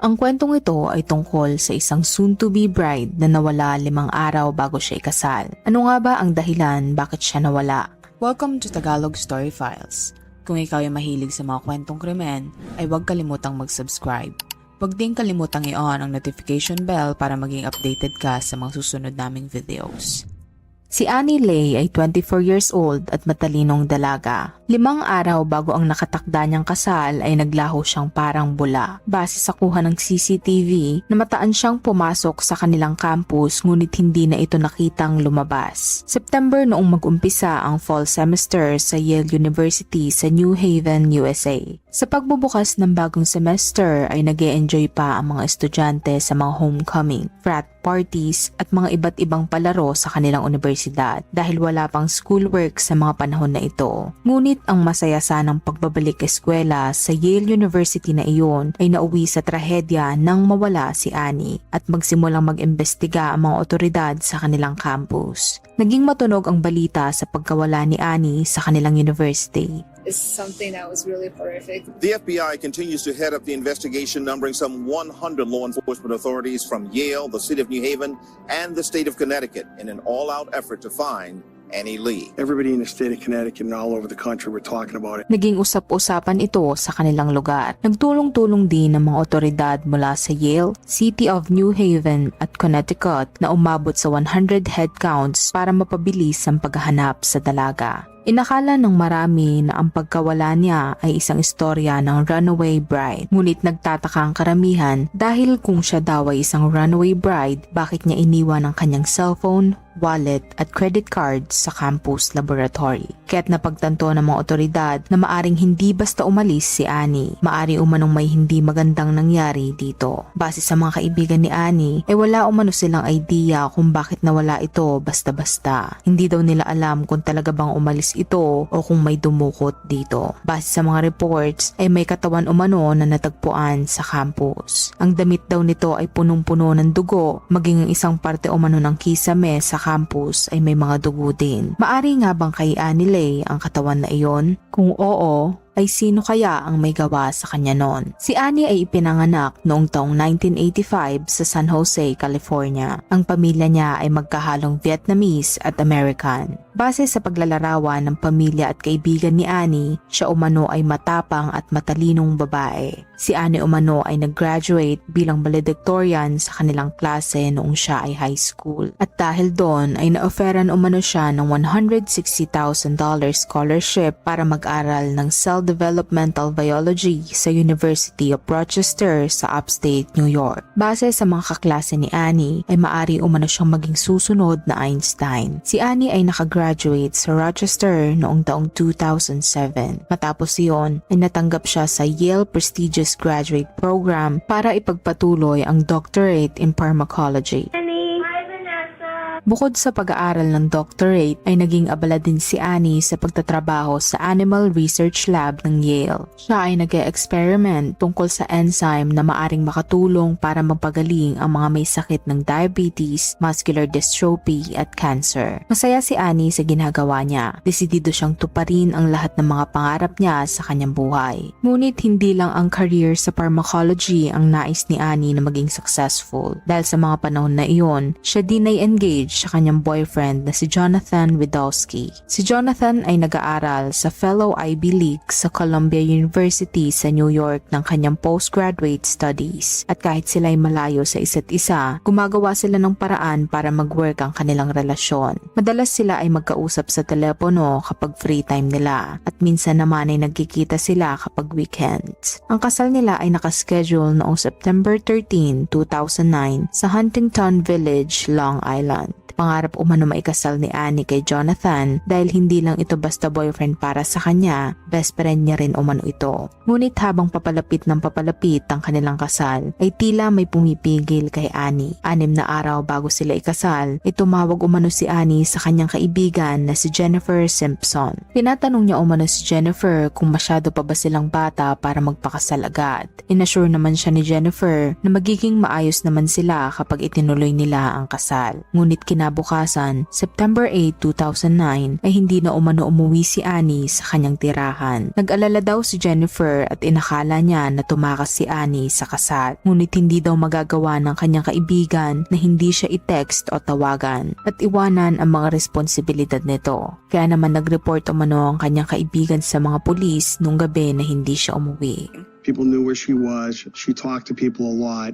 Ang kwentong ito ay tungkol sa isang soon-to-be bride na nawala 5 araw bago siya ikasal. Ano nga ba ang dahilan bakit siya nawala? Welcome to Tagalog Story Files. Kung ikaw ay mahilig sa mga kwentong krimen, ay huwag kalimutang mag-subscribe. Huwag din kalimutang i-on ang notification bell para maging updated ka sa mga susunod naming videos. Si Annie Lay ay 24 years old at matalinong dalaga. 5 araw bago ang nakatakda niyang kasal ay naglaho siyang parang bula. Base sa kuha ng CCTV, namataan siyang pumasok sa kanilang campus ngunit hindi na ito nakitang lumabas. September noong mag-umpisa ang fall semester sa Yale University sa New Haven, USA. Sa pagbubukas ng bagong semester ay nag-e-enjoy pa ang mga estudyante sa mga homecoming, frat parties at mga iba't ibang palaro sa kanilang universidad dahil wala pang schoolwork sa mga panahon na ito. Ngunit ang masaya sanang pagbabalik eskwela sa Yale University na iyon ay nauwi sa trahedya nang mawala si Annie at magsimulang mag-imbestiga ang mga otoridad sa kanilang campus. Naging matunog ang balita sa pagkawala ni Annie sa kanilang university. Is something that was really horrific. The FBI continues to head up the investigation, numbering some 100 law enforcement authorities from Yale, the city of New Haven, and the state of Connecticut in an all-out effort to find Annie Lee. Everybody in the state of Connecticut and all over the country were talking about it. Naging usap-usapan ito sa kanilang lugar. Nagtulong-tulong din ng mga otoridad mula sa Yale, City of New Haven at Connecticut na umabot sa 100 headcounts para mapabilis ang paghahanap sa dalaga. Inakala ng marami na ang pagkawala niya ay isang istorya ng runaway bride. Ngunit nagtataka ang karamihan dahil kung siya daw ay isang runaway bride, bakit niya iniwan ang kanyang cellphone, wallet at credit card sa campus laboratory. Kaya't napagtanto ng mga otoridad na maaring hindi basta umalis si Annie. Maari umanong may hindi magandang nangyari dito. Base sa mga kaibigan ni Annie, ay wala umano silang idea kung bakit nawala ito basta-basta. Hindi daw nila alam kung talaga bang umalis ito o kung may dumukot dito. Base sa mga reports ay may katawan umano na natagpuan sa campus. Ang damit daw nito ay punong-puno ng dugo, maging ang isang parte umano ng kisame sa campus ay may mga dugo din. Maari nga bang kay Annie Lay ang katawan na iyon? Kung oo, ay sino kaya ang may gawa sa kanya noon? Si Annie ay ipinanganak noong taong 1985 sa San Jose, California. Ang pamilya niya ay magkahalong Vietnamese at American. Base sa paglalarawan ng pamilya at kaibigan ni Annie, siya umano ay matapang at matalinong babae. Si Annie umano ay nag-graduate bilang valedictorian sa kanilang klase noong siya ay high school. At dahil doon ay na-offeran umano siya ng $160,000 scholarship para mag-aral ng Cell-Developmental Biology sa University of Rochester sa upstate New York. Base sa mga kaklase ni Annie ay maari umano siyang maging susunod na Einstein. Si Annie ay nakagraduate sa Rochester noong taong 2007. Matapos iyon ay natanggap siya sa Yale Prestigious Graduate Program para ipagpatuloy ang doctorate in pharmacology. Bukod sa pag-aaral ng doctorate ay naging abala din si Annie sa pagtatrabaho sa Animal Research Lab ng Yale. Siya ay nag-e-experiment tungkol sa enzyme na maaring makatulong para mapagaling ang mga may sakit ng diabetes, muscular dystrophy at cancer. Masaya si Annie sa ginagawa niya. Desidido siyang tuparin ang lahat ng mga pangarap niya sa kanyang buhay. Ngunit hindi lang ang career sa pharmacology ang nais ni Annie na maging successful. Dahil sa mga panahon na iyon, siya din ay engaged sa kanyang boyfriend na si Jonathan Widowski. Si Jonathan ay nag-aaral sa fellow Ivy League sa Columbia University sa New York ng kanyang postgraduate studies. At kahit sila ay malayo sa isa't isa, gumagawa sila ng paraan para mag-work ang kanilang relasyon. Madalas sila ay magkausap sa telepono kapag free time nila at minsan naman ay nagkikita sila kapag weekends. Ang kasal nila ay nakaschedule noong September 13, 2009 sa Huntington Village, Long Island. Pangarap umano maikasal ni Annie kay Jonathan dahil hindi lang ito basta boyfriend para sa kanya, best friend niya rin umano ito. Ngunit habang papalapit ng papalapit ang kanilang kasal, ay tila may pumipigil kay Annie. 6 na araw bago sila ikasal, ay tumawag umano si Annie sa kanyang kaibigan na si Jennifer Simpson. Tinatanong niya umano si Jennifer kung masyado pa ba silang bata para magpakasal agad. Inassure naman siya ni Jennifer na magiging maayos naman sila kapag itinuloy nila ang kasal. Ngunit kinabukasan kinabukasan, September 8, 2009, ay hindi na umano umuwi si Annie sa kanyang tirahan. Nag-alala daw si Jennifer at inakala niya na tumakas si Annie sa kasal. Ngunit hindi daw magagawa ng kanyang kaibigan na hindi siya i-text o tawagan at iwanan ang mga responsibilidad nito. Kaya naman nag-report umano ang kanyang kaibigan sa mga pulis nung gabi na hindi siya umuwi. People knew where she was. She talked to people a lot,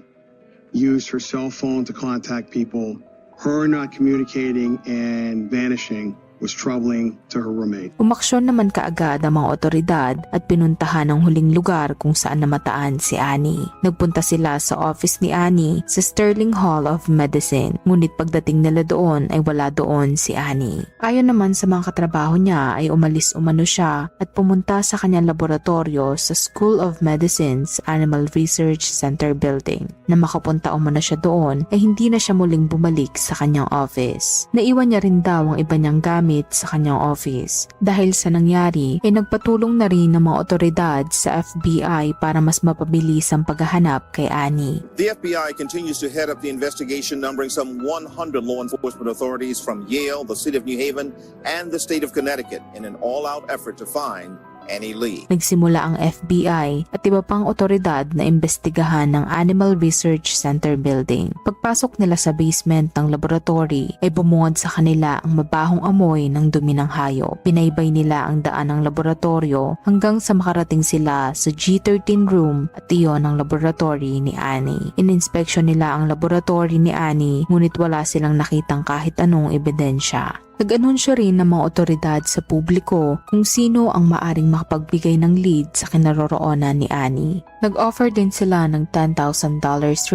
used her cell phone to contact people. Her not communicating and vanishing was troubling to her roommate. Umaksyon naman kaagad ang mga otoridad at pinuntahan ang huling lugar kung saan namataan si Annie. Nagpunta sila sa office ni Annie sa Sterling Hall of Medicine, ngunit pagdating nila doon ay wala doon si Annie. Ayon naman sa mga katrabaho niya ay umalis umano siya at pumunta sa kanyang laboratorio sa School of Medicine's Animal Research Center building. Na makapunta umano siya doon ay hindi na siya muling bumalik sa kanyang office. Naiwan niya rin daw ang iba niyang gamit sa kanyang office. Dahil sa nangyari ay nagpatulong na rin ng mga otoridad sa FBI para mas mapabilis ang paghahanap kay Annie. The FBI continues to head up the investigation, numbering some 100 law enforcement authorities from Yale, the city of New Haven, and the state of Connecticut in an all-out effort to find Annie Lee. Nagsimula ang FBI at iba pang otoridad na imbestigahan ng Animal Research Center building. Pagpasok nila sa basement ng laboratory ay bumungad sa kanila ang mabahong amoy ng dumi ng hayop. Pinaybay nila ang daan ng laboratorio hanggang sa makarating sila sa G13 room at iyon ang laboratory ni Annie. Ininspeksyon nila ang laboratory ni Annie ngunit wala silang nakitang kahit anong ebidensya. Nag-anunsyo rin ng mga otoridad sa publiko kung sino ang maaring makapagbigay ng lead sa kinaroroonan ni Annie. Nag-offer din sila ng $10,000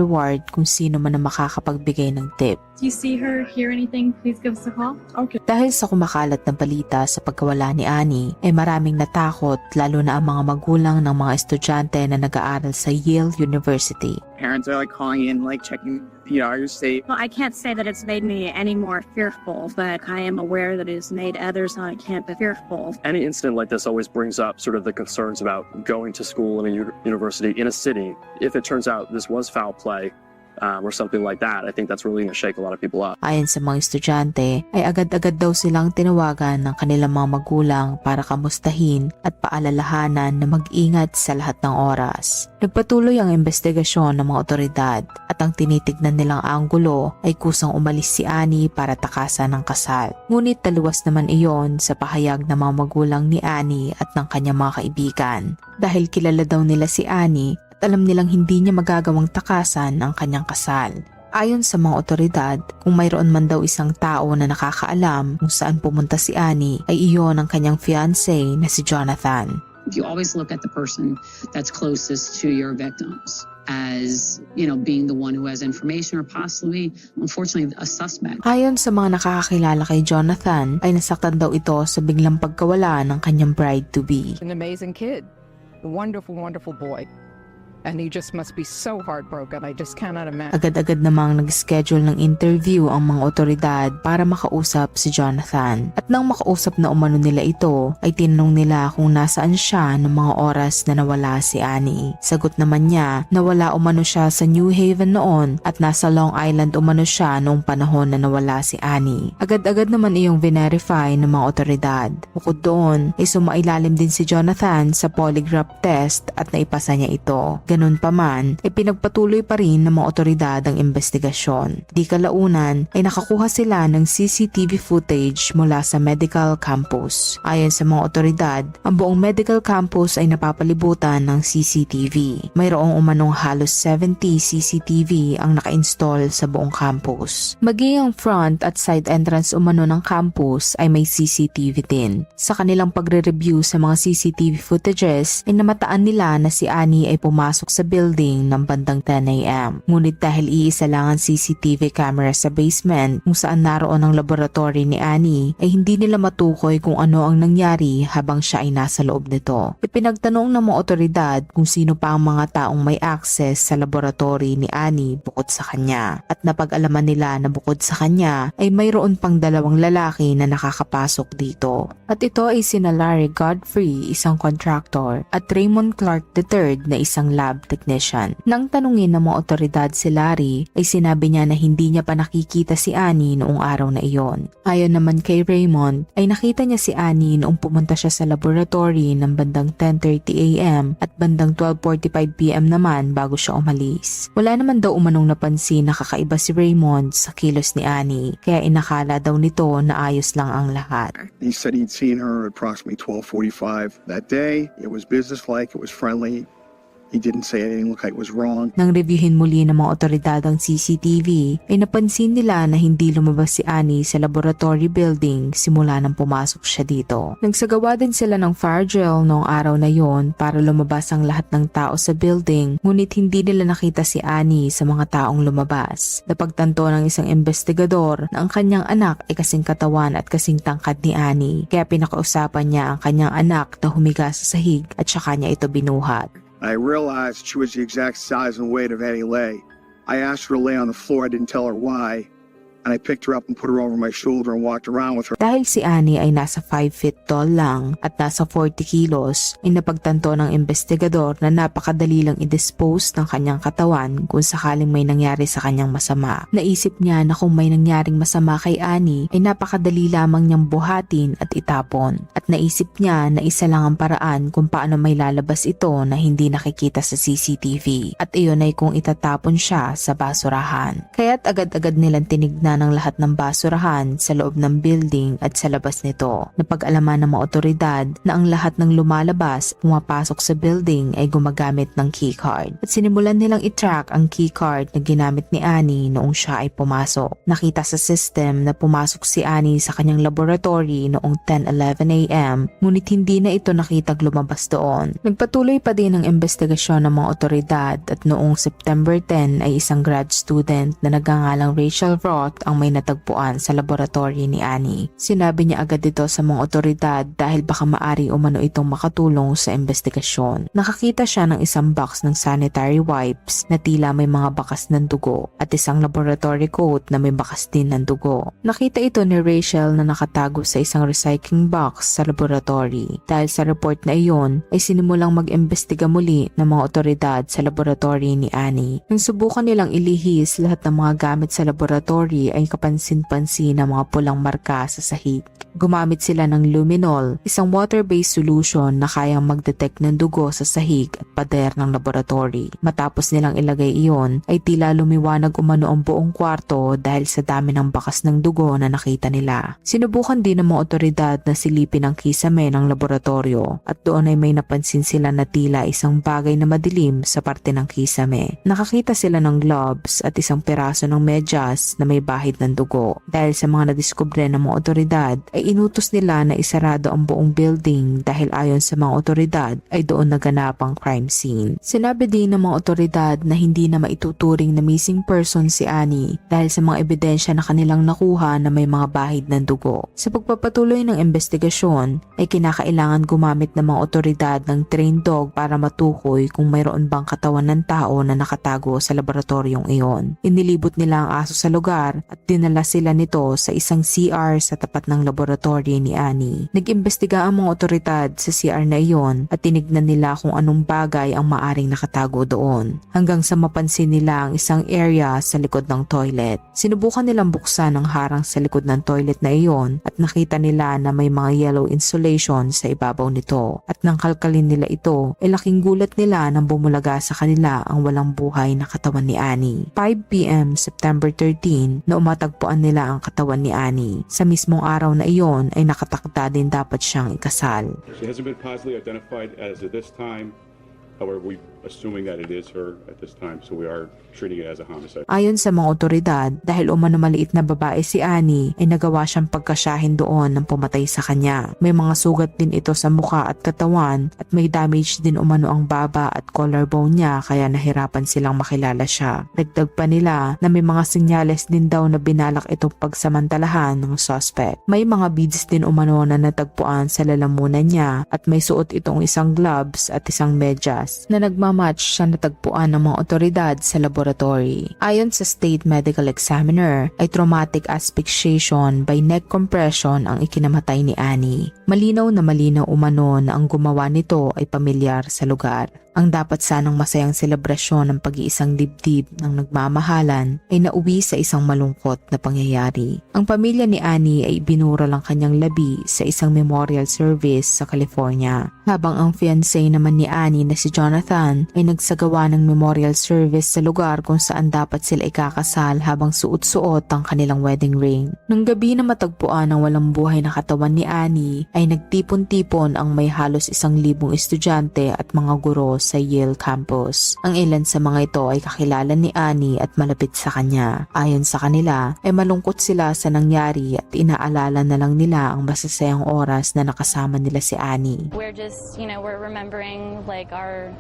reward kung sino man ang makakapagbigay ng tip. Do you see her, hear anything, please give us a call. Okay. Dahil sa kumakalat na balita sa pagkawala ni Annie, ay maraming natakot lalo na ang mga magulang ng mga estudyante na nag-aaral sa Yale University. Parents are like calling in, like checking, are you safe? Well, I can't say that it's made me any more fearful, but I am aware that it has made others on campus fearful. Any incident like this always brings up sort of the concerns about going to school in a university in a city. If it turns out this was foul play, or something like that, I think that's really going to shake a lot of people up. Ayon sa mga estudyante, ay agad-agad daw silang tinawagan ng kanilang mga magulang para kamustahin at paalalahanan na mag-ingat sa lahat ng oras. Nagpatuloy ang investigasyon ng mga otoridad at ang tinitignan nilang anggulo ay kusang umalis si Annie para takasan ng kasal. Ngunit taluwas naman iyon sa pahayag ng mga magulang ni Annie at ng kanyang mga kaibigan. Dahil kilala daw nila si Annie, alam nilang hindi niya magagawang takasan ang kanyang kasal. Ayon sa mga otoridad, kung mayroon man daw isang tao na nakakaalam kung saan pumunta si Annie, ay iyon ang kanyang fiancé na si Jonathan. You always look at the person that's closest to your victims as, being the one who has information or possibly, unfortunately, a suspect. Ayon sa mga nakakakilala kay Jonathan, ay nasaktan daw ito sa biglang pagkawala ng kanyang bride-to-be. An amazing kid, a wonderful, wonderful boy. And he just must be so heartbroken. I just cannot imagine. Agad-agad namang nag-schedule ng interview ang mga otoridad para makausap si Jonathan. At nang makausap na umano nila ito, ay tinanong nila kung nasaan siya ng mga oras na nawala si Annie. Sagot naman niya na wala umano siya sa New Haven noon at nasa Long Island umano siya noong panahon na nawala si Annie. Agad-agad naman iyong verify ng mga otoridad. Bukod doon, ay sumailalim din si Jonathan sa polygraph test at naipasa niya ito. Ganun pa man, ay pinagpatuloy pa rin ng mga otoridad ang investigasyon. Di kalaunan ay nakakuha sila ng CCTV footage mula sa medical campus. Ayon sa mga otoridad, ang buong medical campus ay napapalibutan ng CCTV. Mayroong umanong halos 70 CCTV ang naka-install sa buong campus. Maging ang front at side entrance umano ng campus ay may CCTV din. Sa kanilang pagre-review sa mga CCTV footages ay namataan nila na si Annie ay pumasok sa building ng bandang 10 a.m. Ngunit dahil iisa lang ang CCTV camera sa basement kung saan naroon ang laboratory ni Annie, ay hindi nila matukoy kung ano ang nangyari habang siya ay nasa loob nito. Ipinagtanong ng mga otoridad kung sino pa ang mga taong may access sa laboratory ni Annie bukod sa kanya. At napag-alaman nila na bukod sa kanya ay mayroon pang dalawang lalaki na nakakapasok dito. At ito ay sina Larry Godfrey, isang contractor, at Raymond Clark III na isang lab lab technician. Nang tanungin ng mga otoridad si Larry, ay sinabi niya na hindi niya pa nakikita si Annie noong araw na iyon. Ayon naman kay Raymond, ay nakita niya si Annie noong pumunta siya sa laboratory ng bandang 10:30 a.m. at bandang 12:45 p.m. naman bago siya umalis. Wala naman daw umanong napansin na kakaiba si Raymond sa kilos ni Annie, kaya inakala daw nito na ayos lang ang lahat. He said he'd seen her at approximately 12:45 that day. It was businesslike, it was friendly. He didn't say anything like it was wrong. Nang reviewin muli ng mga otoridad ang CCTV, ay napansin nila na hindi lumabas si Annie sa laboratory building simula nang pumasok siya dito. Nagsagawa din sila ng fire drill noong araw na yon para lumabas ang lahat ng tao sa building, ngunit hindi nila nakita si Annie sa mga taong lumabas. Napagtanto ng isang investigador na ang kanyang anak ay kasing katawan at kasing tangkad ni Annie, kaya pinakausapan niya ang kanyang anak na humiga sa sahig at saka niya ito binuhat. I realized she was the exact size and weight of Annie Lay. I asked her to lay on the floor. I didn't tell her why. And I picked her up and put her over my shoulder and walked around with her. Dahil si Annie ay nasa 5 feet tall lang at nasa 40 kilos, ay napagtanto ng investigador na napakadali lang i-dispose ng kanyang katawan kung sakaling may nangyari sa kanyang masama. Naisip niya na kung may nangyaring masama kay Annie ay napakadali lamang niyang buhatin at itapon. At naisip niya na isa lang ang paraan kung paano may lalabas ito na hindi nakikita sa CCTV. At iyon ay kung itatapon siya sa basurahan. Kaya't agad-agad nilang tinignan ng lahat ng basurahan sa loob ng building at sa labas nito. Napag-alaman ng mga otoridad na ang lahat ng lumalabas pumapasok sa building ay gumagamit ng keycard. At sinimulan nilang i-track ang keycard na ginamit ni Annie noong siya ay pumasok. Nakita sa system na pumasok si Annie sa kanyang laboratory noong 10:11 a.m. ngunit hindi na ito nakitag lumabas doon. Nagpatuloy pa din ang investigasyon ng mga otoridad at noong September 10 ay isang grad student na nagngangalang Rachel Roth ang may natagpuan sa laboratory ni Annie. Sinabi niya agad ito sa mga otoridad dahil baka maari umano itong makatulong sa investigasyon. Nakakita siya ng isang box ng sanitary wipes na tila may mga bakas ng dugo at isang laboratory coat na may bakas din ng dugo. Nakita ito ni Rachel na nakatago sa isang recycling box sa laboratory. Dahil sa report na iyon ay sinimulang mag-imbestiga muli ng mga otoridad sa laboratory ni Annie. Nang subukan nilang ilihis lahat ng mga gamit sa laboratory ay kapansin-pansin ng mga pulang marka sa sahig. Gumamit sila ng luminol, isang water-based solution na kayang mag-detect ng dugo sa sahig at pader ng laboratory. Matapos nilang ilagay iyon, ay tila lumiwanag umano ang buong kwarto dahil sa dami ng bakas ng dugo na nakita nila. Sinubukan din ng mga otoridad na silipin ang kisame ng laboratorio at doon ay may napansin sila na tila isang bagay na madilim sa parte ng kisame. Nakakita sila ng gloves at isang piraso ng medyas na may bahid ng dugo. Dahil sa mga nadiskubre ng mga otoridad, ay inutos nila na isarado ang buong building dahil ayon sa mga otoridad ay doon naganap ang crime scene. Sinabi din ng mga otoridad na hindi na maituturing na missing person si Annie dahil sa mga ebidensya na kanilang nakuha na may mga bahid ng dugo. Sa pagpapatuloy ng investigasyon ay kinakailangan gumamit ng mga otoridad ng trained dog para matukoy kung mayroon bang katawan ng tao na nakatago sa laboratoryong iyon. Inilibot nila ang aso sa lugar at dinala sila nito sa isang CR sa tapat ng laboratory ni Annie. Nag-imbestiga ang mga otoridad sa CR na iyon at tinignan nila kung anong bagay ang maaring nakatago doon hanggang sa mapansin nila ang isang area sa likod ng toilet. Sinubukan nilang buksan ang harang sa likod ng toilet na iyon at nakita nila na may mga yellow insulation sa ibabaw nito at nang kalkalin nila ito ay laking gulat nila nang bumulaga sa kanila ang walang buhay na katawan ni Annie. 5 p.m. September 13 na umatagpuan nila ang katawan ni Annie. Sa mismong araw na iyon ay nakatakda din dapat siyang ikasal. She hasn't been positively identified as of this time. However, we're assuming that it is her at this time, so we are treating it as a homicide. Ayon sa mga otoridad, dahil umano maliit na babae si Annie, ay nagawa siyang pagkasyahin doon ng pumatay sa kanya. May mga sugat din ito sa mukha at katawan at may damage din umano ang baba at collarbone niya kaya nahirapan silang makilala siya. Dagdag pa nila na may mga senyales din daw na binalak itong pagsamantalahan ng suspect. May mga beads din umano na natagpuan sa lalamunan niya at may suot itong isang gloves at isang medyas na nagmamatch siya natagpuan ng mga otoridad sa laboratory. Ayon sa state medical examiner, ay traumatic asphyxiation by neck compression ang ikinamatay ni Annie. Malinaw na malinaw umano na ang gumawa nito ay pamilyar sa lugar. Ang dapat sanang masayang selebrasyon ng pag-iisang dibdib ng nagmamahalan ay nauwi sa isang malungkot na pangyayari. Ang pamilya ni Annie ay binura lang kanyang labi sa isang memorial service sa California, habang ang fiancé naman ni Annie na si Jonathan ay nagsagawa ng memorial service sa lugar kung saan dapat sila ikakasal habang suot-suot ang kanilang wedding ring. Nung gabi na matagpuan ang walang buhay na katawan ni Annie ay nagtipon-tipon ang may halos 1,000 estudyante at mga guro sa Yale campus. Ang ilan sa mga ito ay kakilala ni Annie at malapit sa kanya. Ayon sa kanila ay malungkot sila sa nangyari at inaalala na lang nila ang masasayang oras na nakasama nila si Annie. We're just, we're remembering like our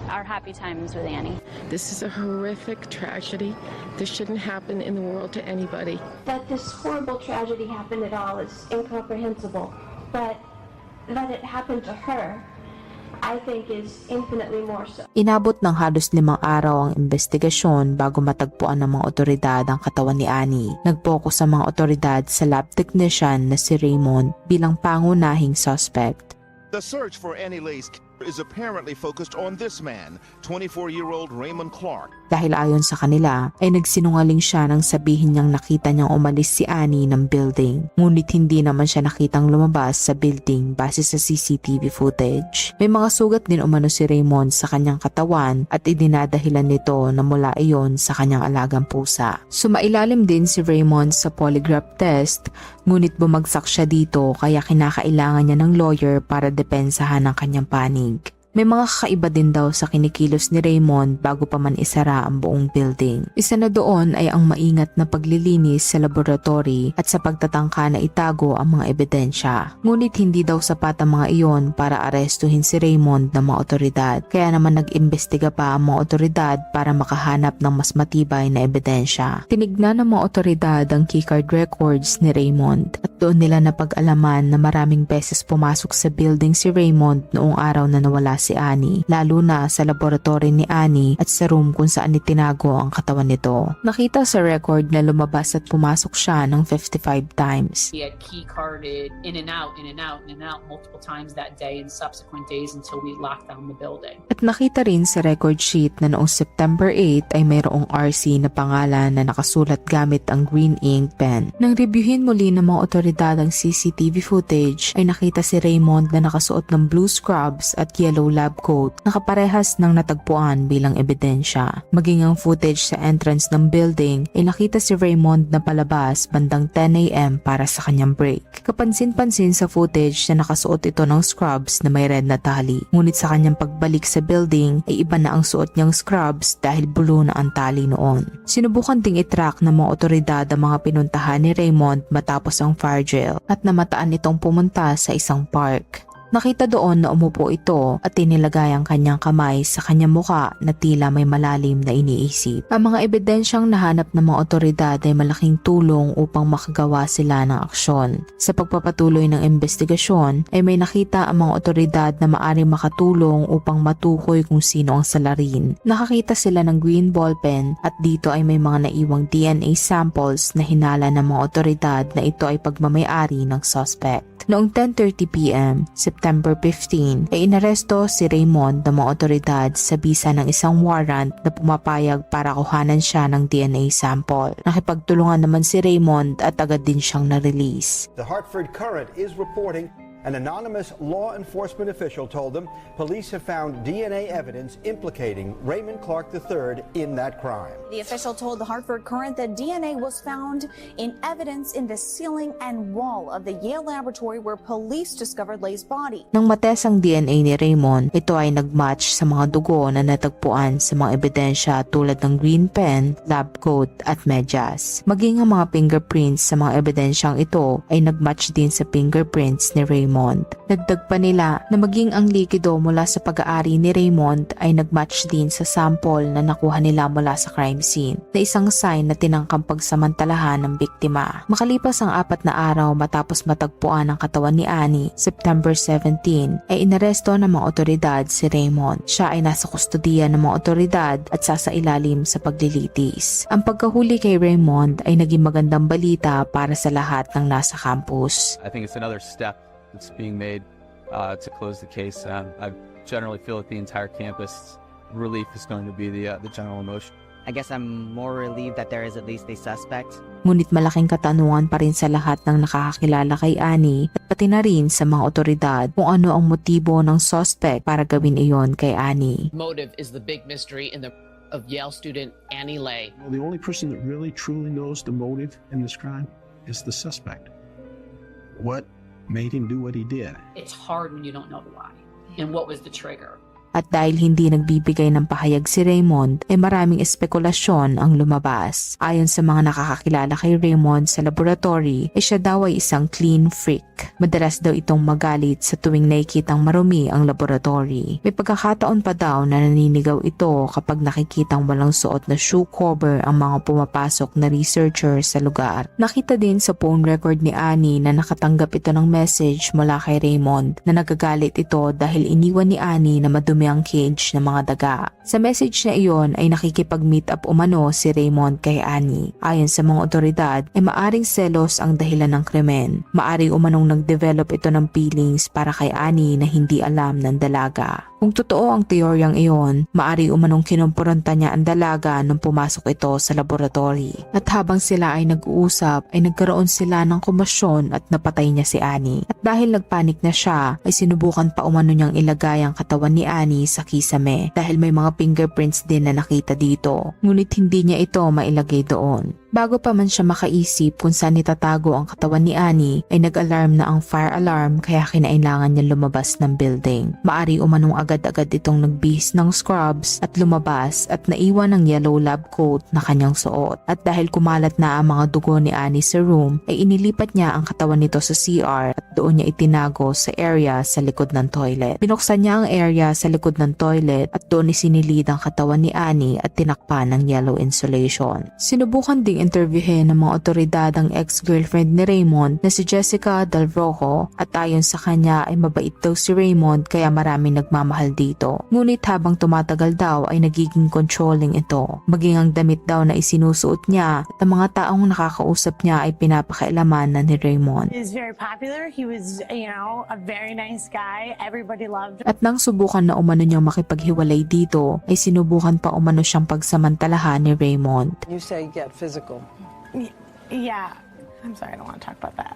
happy times with Annie. This is a horrific tragedy. This shouldn't happen in the world to anybody. That this horrible tragedy happened at all is incomprehensible, but that it happened to her, I think, is infinitely more so. Inabot ng halos 5 araw ang investigasyon bago matagpuan ng mga otoridad ang katawan ni Annie. Nag-focus ang mga otoridad sa lab technician na si Raymond bilang pangunahing suspect. The search for Annie Lee's killer is apparently focused on this man, 24-year-old Raymond Clark. Dahil ayon sa kanila, ay nagsinungaling siya nang sabihin niyang nakita niyang umalis si Annie ng building. Ngunit hindi naman siya nakitang lumabas sa building base sa CCTV footage. May mga sugat din umano si Raymond sa kanyang katawan at idinadahilan nito na mula iyon sa kanyang alagang pusa. Sumailalim din si Raymond sa polygraph test, ngunit bumagsak siya dito kaya kinakailangan niya ng lawyer para depensahan ang kanyang panig. May mga kakaiba din daw sa kinikilos ni Raymond bago pa man isara ang buong building. Isa na doon ay ang maingat na paglilinis sa laboratory at sa pagtatangka na itago ang mga ebidensya. Ngunit hindi daw sapat ang mga iyon para arestuhin si Raymond ng mga otoridad. Kaya naman nag-imbestiga pa ang mga otoridad para makahanap ng mas matibay na ebidensya. Tinignan ng mga otoridad ang keycard records ni Raymond at doon nila napag-alaman na maraming beses pumasok sa building si Raymond noong araw na nawala si Annie, lalo na sa laboratory ni Annie at sa room kung saan itinago ang katawan nito. Nakita sa record na lumabas at pumasok siya ng 55 times. He had key carded in and out multiple times that day and subsequent days until we locked down the building. At nakita rin sa record sheet na noong September 8 ay mayroong RC na pangalan na nakasulat gamit ang green ink pen. Nang reviewin muli ng mga otoridad ang CCTV footage ay nakita si Raymond na nakasuot ng blue scrubs at yellow lab coat na kaparehas ng natagpuan bilang ebidensya. Maging ang footage sa entrance ng building ay nakita si Raymond na palabas bandang 10 AM para sa kanyang break. Kapansin-pansin sa footage na nakasuot ito ng scrubs na may red na tali. Ngunit sa kanyang pagbalik sa building ay iba na ang suot niyang scrubs dahil blue na ang tali noon. Sinubukan ding itrack ng mga otoridad ang mga pinuntahan ni Raymond matapos ang fire drill at namataan itong pumunta sa isang park. Nakita doon na umupo ito at tinilagay ang kanyang kamay sa kanyang muka na tila may malalim na iniisip. Ang mga ebidensyang nahanap ng mga otoridad ay malaking tulong upang makagawa sila ng aksyon. Sa pagpapatuloy ng investigasyon ay may nakita ang mga otoridad na maaaring makatulong upang matukoy kung sino ang salarin. Nakakita sila ng green ballpen at dito ay may mga naiwang DNA samples na hinala ng mga otoridad na ito ay pagmamay-ari ng suspect. Noong 10:30 PM, September 15, ay inaresto si Raymond ng mga otoridad sa bisa ng isang warrant na pumapayag para kuhanan siya ng DNA sample. Nakipagtulungan naman si Raymond at agad din siyang na-release. The Hartford Courant is reporting an anonymous law enforcement official told them police have found DNA evidence implicating Raymond Clark III in that crime. The official told the Hartford Courant that DNA was found in evidence in the ceiling and wall of the Yale laboratory where police discovered Leigh's body. Nang mates ang DNA ni Raymond, ito ay nagmatch sa mga dugo na natagpuan sa mga ebidensya tulad ng green pen, lab coat at medyas. Maging ang mga fingerprints sa mga ebidensyang ito ay nagmatch din sa fingerprints ni Raymond. Dagdag pa nila na maging ang likido mula sa pag-aari ni Raymond ay nagmatch din sa sample na nakuha nila mula sa crime scene, na isang sign na tinangkang pagsamantalahan ng biktima. Makalipas ang 4 na araw matapos matagpuan ang katawan ni Annie, September 17, ay inaresto ng mga otoridad si Raymond. Siya ay nasa kustodiya ng mga otoridad at sasailalim sa paglilitis. Ang pagkahuli kay Raymond ay naging magandang balita para sa lahat ng nasa campus. I think it's another step that's being made to close the case. I've generally feel that the entire campus relief is going to be the general emotion. I guess I'm more relieved that there is at least a suspect. Ngunit malaking katanungan pa rin sa lahat ng nakakakilala kay Annie at pati na rin sa mga otoridad kung ano ang motibo ng suspect para gawin iyon kay Annie. Motive is the big mystery of Yale student Annie Lay. Well, the only person that really truly knows the motive in this crime is the suspect. What made him do what he did? It's hard when you don't know why and what was the trigger. At dahil hindi nagbibigay ng pahayag si Raymond, ay maraming espekulasyon ang lumabas. Ayon sa mga nakakakilala kay Raymond sa laboratory, ay siya daw ay isang clean freak. Madalas daw itong magalit sa tuwing nakikitang marumi ang laboratory. May pagkakataon pa daw na naninigaw ito kapag nakikitang walang suot na shoe cover ang mga pumapasok na researcher sa lugar. Nakita din sa phone record ni Annie na nakatanggap ito ng message mula kay Raymond na nagagalit ito dahil iniwan ni Annie na madumi ang cage ng mga daga. Sa message na iyon ay nakikipag-meet up umano si Raymond kay Annie. Ayon sa mga otoridad ay maaring selos ang dahilan ng krimen. Maaring umanong nag-develop ito ng feelings para kay Annie na hindi alam ng dalaga. Kung totoo ang teoryang iyon, maari umanong kinumpronta niya ang dalaga nung pumasok ito sa laboratory. At habang sila ay nag-uusap, ay nagkaroon sila ng komosyon at napatay niya si Annie. At dahil nagpanik na siya, ay sinubukan pa umano niyang ilagay ang katawan ni Annie sa kisame dahil may mga fingerprints din na nakita dito. Ngunit hindi niya ito mailagay doon. Bago pa man siya makaisip kung saan itatago ang katawan ni Annie, ay nag-alarm na ang fire alarm kaya kinailangan niya lumabas ng building. Maari umanong agad-agad itong nagbihis ng scrubs at lumabas at naiwan ang yellow lab coat na kanyang suot. At dahil kumalat na ang mga dugo ni Annie sa room, ay inilipat niya ang katawan nito sa CR at doon niya itinago sa area sa likod ng toilet. Binuksan niya ang area sa likod ng toilet at doon isinilid ang katawan ni Annie at tinakpan ng yellow insulation. Sinubukan ding interviewin ng mga otoridad ang ex-girlfriend ni Raymond na si Jessica Del Rojo at ayon sa kanya ay mabait daw si Raymond kaya maraming nagmamahal dito. Ngunit habang tumatagal daw ay nagiging controlling ito. Maging ang damit daw na isinusuot niya at ang mga taong nakakausap niya ay pinapakailaman na ni Raymond. He was very popular. He was, a very nice guy. Everybody loved him. At nang subukan na umano niyang makipaghiwalay dito, ay sinubukan pa umano siyang pagsamantalahan ni Raymond. You say get physical. Yeah. I'm sorry, I don't want to talk about that.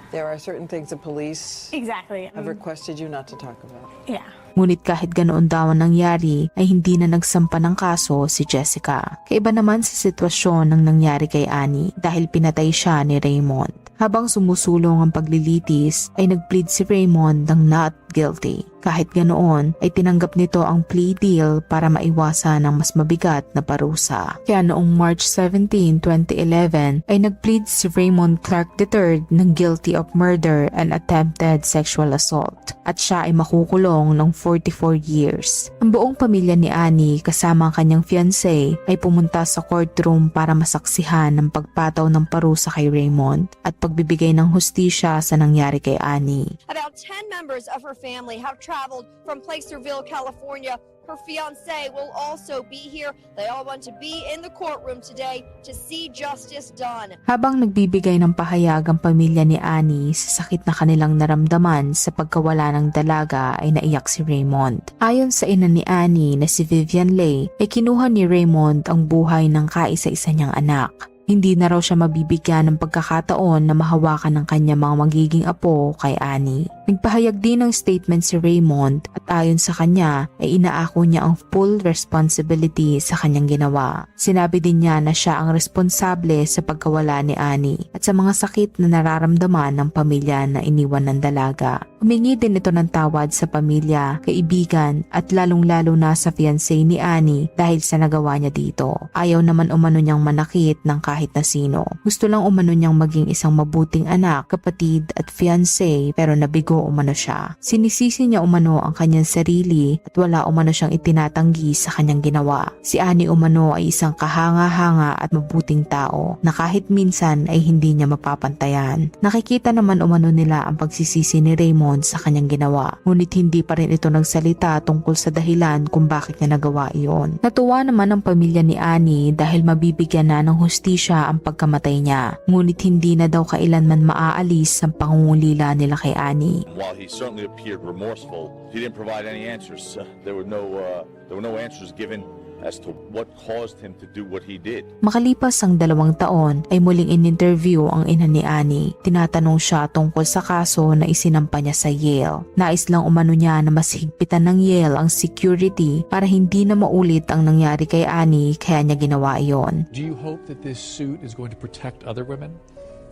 There are certain things the police Exactly. have requested you not to talk about. Yeah. Ngunit kahit ganoon daw ang nangyari, ay hindi na nagsampa ng kaso si Jessica. Kaiba naman sa sitwasyon ng nangyari kay Annie dahil pinatay siya ni Raymond. Habang sumusulong ang paglilitis, ay nagplead si Raymond ng not guilty. Kahit ganoon, ay tinanggap nito ang plea deal para maiwasan ang mas mabigat na parusa. Kaya noong March 17, 2011, ay nagplead si Raymond Clark III ng guilty of murder and attempted sexual assault. At siya ay makukulong ng 44 years. Ang buong pamilya ni Annie kasama ang kanyang fiancé ay pumunta sa courtroom para masaksihan ng pagpataw ng parusa kay Raymond at pagbibigay ng hustisya sa nangyari kay Annie. About 10 members of her family have traveled from Placerville, California. Her fiancé will also be here. They all want to be in the courtroom today to see justice done. Habang nagbibigay ng pahayag ang pamilya ni Annie sa sakit na kanilang naramdaman sa pagkawala ng dalaga ay naiyak si Raymond. Ayon sa ina ni Annie na si Vivian Lay, ay kinuha ni Raymond ang buhay ng kaisa-isa niyang anak. Hindi na raw siya mabibigyan ng pagkakataon na mahawakan ng kanya mga magiging apo kay Annie. Nagpahayag din ng statement si Raymond at ayon sa kanya ay inaako niya ang full responsibility sa kanyang ginawa. Sinabi din niya na siya ang responsable sa pagkawala ni Annie at sa mga sakit na nararamdaman ng pamilya na iniwan ng dalaga. Humingi din ito ng tawad sa pamilya, kaibigan at lalong-lalo na sa fiancé ni Annie dahil sa nagawa niya dito. Ayaw naman umano niyang manakit ng kahit na sino. Gusto lang umano niyang maging isang mabuting anak, kapatid at fiancé pero nabigo umano siya. Sinisisi niya umano ang kanyang sarili at wala umano siyang itinatanggi sa kanyang ginawa. Si Annie umano ay isang kahanga-hanga at mabuting tao na kahit minsan ay hindi niya mapapantayan. Nakikita naman umano nila ang pagsisisi ni Raymond sa kanyang ginawa. Ngunit hindi pa rin ito nagsalita tungkol sa dahilan kung bakit niya nagawa iyon. Natuwa naman ang pamilya ni Annie dahil mabibigyan na ng hustisya ang pagkamatay niya. Ngunit hindi na daw kailanman maaalis ang pangungulila nila kay Annie. While he certainly appeared remorseful, he didn't provide any answers. There were no answers given as to what caused him to do what he did. Makalipas ang 2 taon ay muling in-interview ang ina ni Annie. Tinatanong siya tungkol sa kaso na isinampa niya sa Yale. Nais lang umano niya na mas higpitan ng Yale ang security para hindi na maulit ang nangyari kay Annie, kaya niya ginawa iyon. Do you hope that this suit is going to protect other women?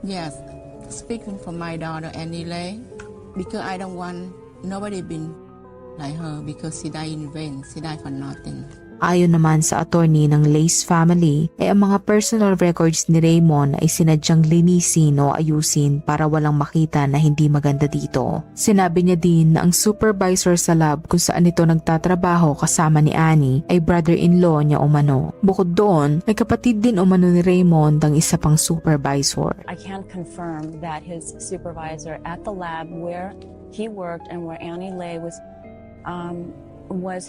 Yes, speaking for my daughter Annie Lay, because I don't want nobody been like her because she died in vain, she died for nothing. Ayon naman sa attorney ng Lay's family, ay ang mga personal records ni Raymond ay sinadyang linisin o ayusin para walang makita na hindi maganda dito. Sinabi niya din na ang supervisor sa lab kung saan ito nagtatrabaho kasama ni Annie ay brother-in-law niya umano. Bukod doon, may kapatid din umano ni Raymond ang isa pang supervisor. I can't confirm that his supervisor at the lab where he worked and where Annie Lay was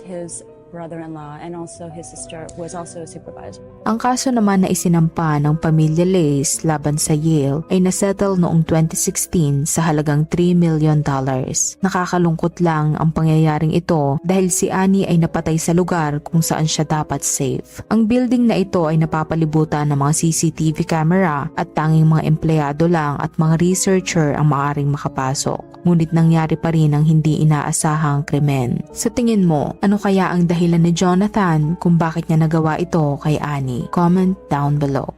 his brother-in-law, and also his sister was also a supervisor. Ang kaso naman na isinampa ng pamilya Lays laban sa Yale ay nasettle noong 2016 sa halagang $3 million. Nakakalungkot lang ang pangyayaring ito dahil si Annie ay napatay sa lugar kung saan siya dapat safe. Ang building na ito ay napapalibutan ng mga CCTV camera at tanging mga empleyado lang at mga researcher ang maaaring makapasok. Ngunit nangyari pa rin ang hindi inaasahang krimen. Sa tingin mo, ano kaya ang dahilan ni Jonathan kung bakit niya nagawa ito kay Annie? Comment down below.